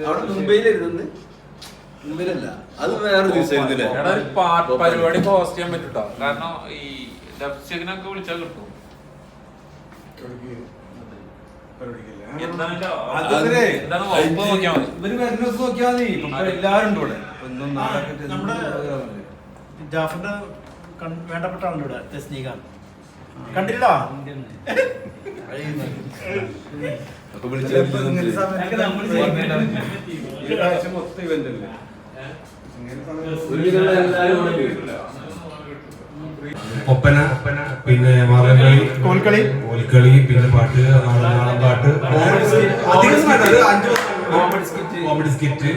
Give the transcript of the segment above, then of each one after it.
അവിടെ മുംബൈയിലായിരുന്നു. മുംബൈയിലല്ല, അത് വേറെ ദിവസമായിരുന്നില്ലേ? പരിപാടി പോസ്റ്റ് ചെയ്യാൻ പറ്റൂട്ടോ. കാരണം ഈ ഡബ്സിനൊക്കെ വിളിച്ചാൽ കിട്ടും. നമ്മുടെ ജാഫറിന്റെ വേണ്ടപ്പെട്ട ആളുണ്ട് ഇവിടെ, തസ്നീഖാൻ. കണ്ടില്ല ഒപ്പന, പിന്നെ മാർഗംകളി, കോൽക്കളി, പിന്നെ പാട്ട്, നാടൻ പാട്ട്, കോമഡി സ്കിറ്റ്.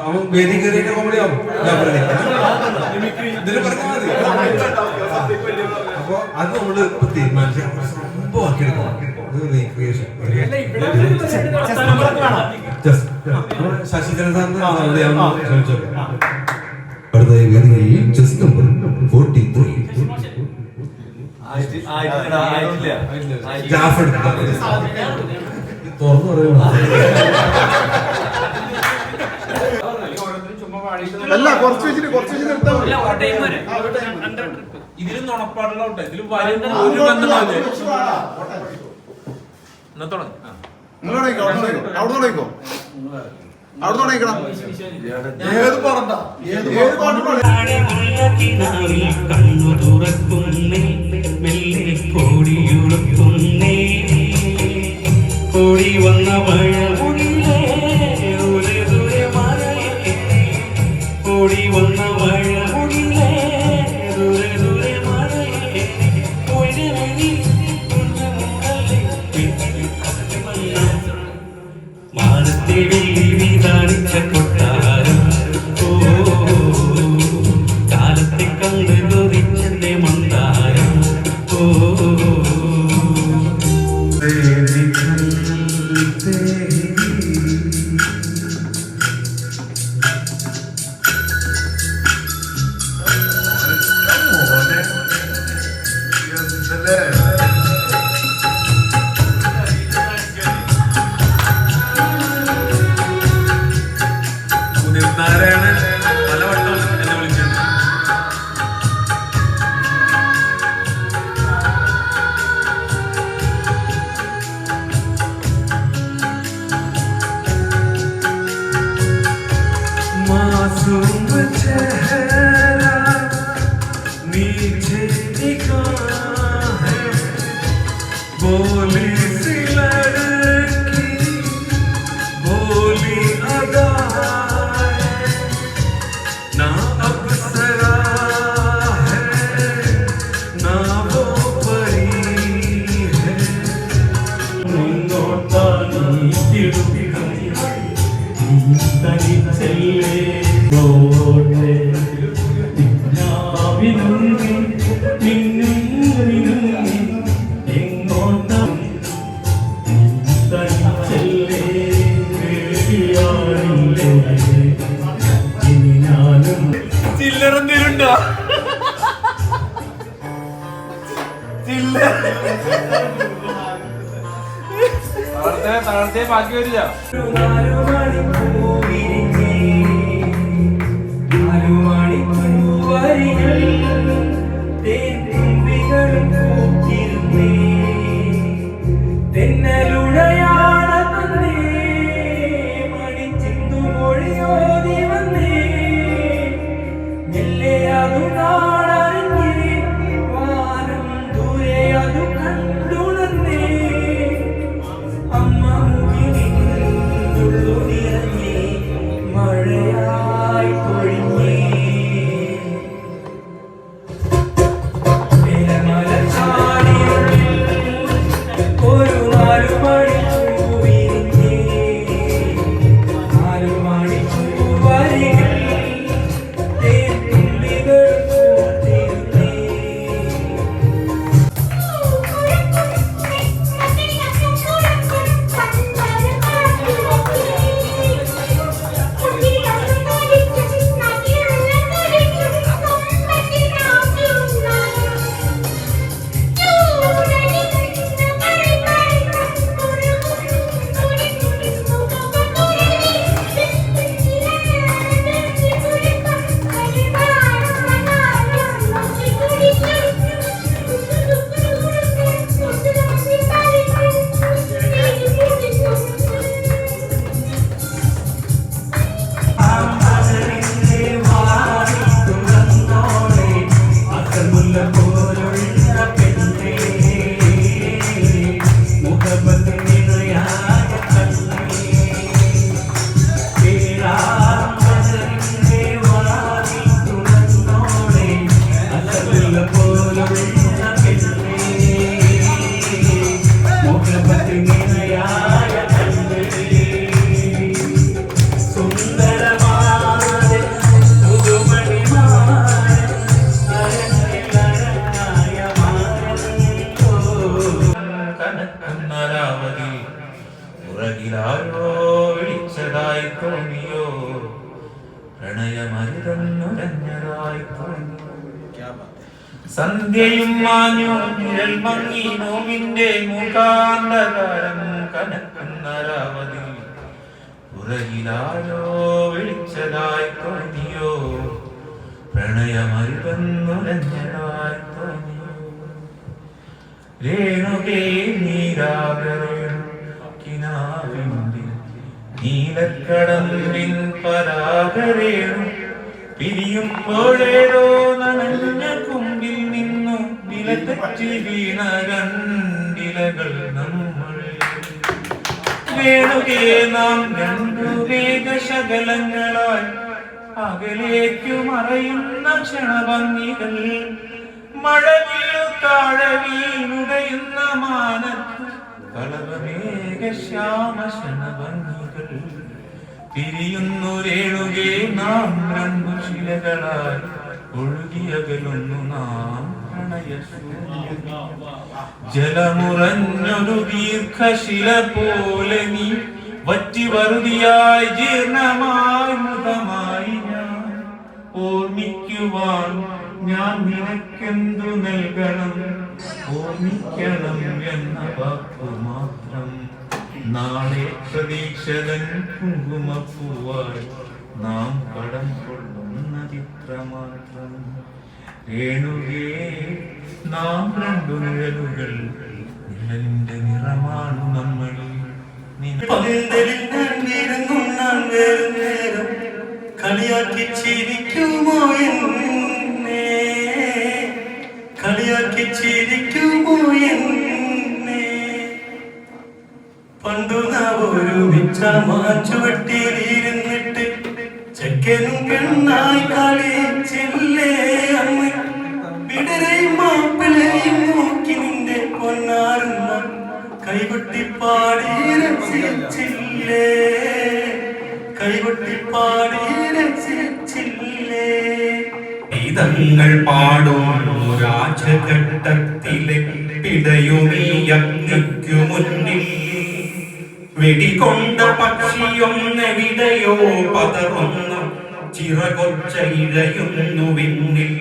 അവൻ വേദി കയറിയിട്ട് കോമഡി ആവും. ഇതിന് പറഞ്ഞാൽ മതി. അപ്പൊ അത് നമ്മള് ഇപ്പൊ തീരുമാനിച്ച സംഭവമാക്കിയെടുക്കണം. ശശിധരൻ സാറിന്റെ ചോദിച്ചോക്കാം. അടുത്ത വേദികളിൽ ചെസ് നമ്പർ 43 ജാഫർ തുറന്നു പറയുക. അല്ല, കുറച്ച് വെച്ചിട്ട് ഇതിലും നുണപ്പാടുള്ള ഇതിലും കണ്ണു തുറക്കുന്നേ, മെല്ലെ കോടിയുളക്കുന്നേ, കോടി വന്ന മഴ മുന്നിലേ, ദൂരെ ദൂരെ മഴയേ, കോടി വന്ന മഴ മുന്നിലേ, ദൂരെ ദൂരെ മഴയേ, മാനത്തെ വെള്ളി വീതാണിച്ച കൊട്ടാരം, കാലത്തെ കണ്ട് കൊതിച്ചെന്റെ മന്ദാരം. നാരായണൻ പലവട്ടം എന്നെ വിളിച്ചിട്ടുണ്ട്. मासूम चेहरा नीचे निगाहें, बोली सी लड़की बोली अदाएं, ना अप्सरा है ना वो परी है. തനിച്ചല്ലേ ഓട്ടെ വിനുങ്ങി മിന്നുങ്ങി എങ്ങോട്ടും തനിച്ചല്ലേ വേദിയാണില്ലേ ഇനി ഞാനും ചില്ലറന്തേലുണ്ടോ? താഴത്തെ ബാക്കി വരില്ല. വിളിച്ചതായി തോന്നിയോ പ്രണയമരുതന്നുരഞ്ഞതായി തോന്നിയോ സന്ധ്യയും മാഞ്ഞു നിഴൽ മങ്ങി നോമിന്റെ മുഖാന്തകാരം കനക്കുന്ന രാവതി പുറകിലാരോ വിളിച്ചതായി തോന്നിയോ പ്രണയമരുതന്നുരഞ്ഞതായി തോന്നിയോ രേണുകേ നീരാകരേണു നീലക്കടമ്പിൻ പരാഗരേണു പിരിയുമ്പോഴേരോ നനഞ്ഞ കുമ്പിൽ നിന്നു നിലതെറ്റി വീണ രണ്ടിലകൾ നമ്മൾ വേണുകേ നാം രണ്ടു വേഗശകലങ്ങളായി അകലേക്കു മറയുന്ന ക്ഷണഭംഗികൾ മഴവില്ലു താഴെ വീണുടയുന്ന മാനത്ത് കളവമേഘശ്യാമശണഭംഗികൾ തിരിയുന്നു രേണുകേ നാം രണ്ടു ശിലകളായി ഒഴുകിയകലുന്നു നാം ജലമുറഞ്ഞൊരു ദീർഘശില പോലെ നീ വറ്റി വറുതിയായി ജീർണമായി മൃതമായി ഞാൻ ഓർമ്മിക്കുവാൻ ഞാൻ നിനക്കെന്തു നൽകണം ഓർമ്മിക്കണം എന്ന വാക്കു മാത്രം നാളെ പ്രതീക്ഷതൻ കുങ്കുമപ്പൂവായി നാം കടം കൊള്ളുന്നതിത്ര മാത്രം രേണുകേ നാം രണ്ടു നിഴലുകൾ നിഴലിന്റെ നിറമാണു നമ്മൾ കളിയാക്കി ചിരിക്കുമോ എന്നെ കളിയാക്കി ചിരിക്കുമോ എന്നെ പണ്ടു നാം ഒരുമിച്ച മാച്ചുവട്ടിയിലിരുന്നിട്ട് ചെക്കനും പെണ്ണായി കളിച്ചില്ലേ അമ്മ വിടരെയും മാപ്പിളയും നോക്കി നിന്റെ പൊന്നാറുന്ന കൈകൊട്ടിപ്പാടി രസിച്ചില്ലേ കൈകൊട്ടിപ്പാടി രസിച്ചില്ലേ ഗീതങ്ങൾ പാടും രാജഘട്ടത്തിലെ പിടയുമീ അഗ്നിക്കു മുന്നിൽ വെടികൊണ്ട പക്ഷിയൊന്നെവിടെയോ പതറുന്നു ചിറകൊച്ച ഇഴയുന്നു വിണ്ണിൽ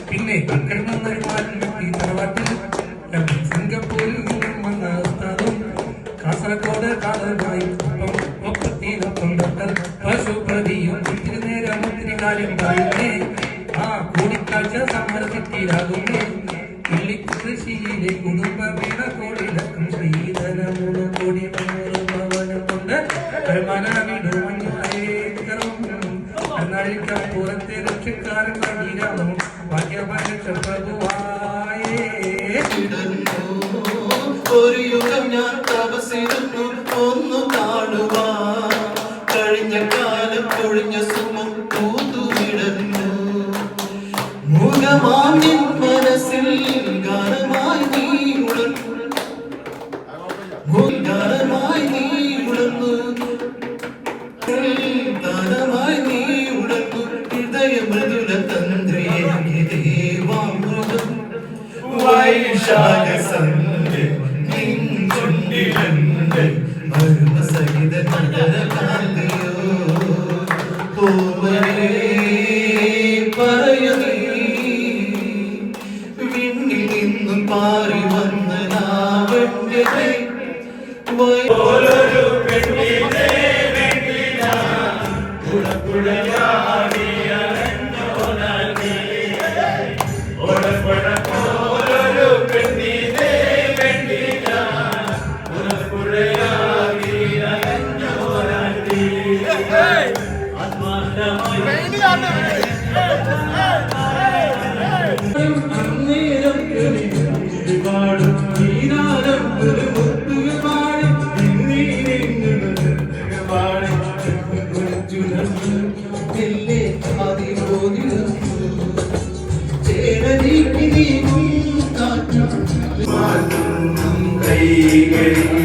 പിന്നെ സിംഗപ്പൂരിൽ നിന്നും വന്ന ഉസ്താദും കാസർഗോഡ് കാതമായി പശുപ്രതിയും ഒത്തിരി നേരം ഒത്തിരി കാര്യം പറയുന്നേ ആ കൂടിക്കാഴ്ച സമ്മർദ്ദത്തിലാകുന്നേ കൃഷിയിലെ കുടുംബമേള കോടിലക്കം ശ്രീധരമൂന്ന് കോടി 300 ഭവനമുണ്ട് പുറത്തെ രക്ഷക്കാരൻ വഴിയിലാണോ ഭാഗ്യപക്ഷ പ്രഭുവായേ ഒരു യുഗം ഞാൻ തപസിരുന്നു ഒന്നു കാണുവാൻ കഴിഞ്ഞ കാലം പൊഴിഞ്ഞ സുമം പൂത്തുവിടന്നു മുഖമാമിൻ മനസ്സിൽ ഗാനമായി നീ ഉണർന്നു ഗാനമായി നീ ഉണർന്നു ഗാനമായി നീ ഉണർന്നു പ്രണയമൃദുല തന്ത്രിയെ ദേവാമൃതം വൈശാഖ സന്ധ്യ നിൻ ചുണ്ടിലുണ്ട് അരുമസഹിത നഗരകാന്തിയോ പൂവനേ പറയുന്നേ വിണ്ണിൽ നിന്നും പാറി വന്ന നാവന്റെ ഓരോരോ പെണ്ണിനെ കൈകളിൽ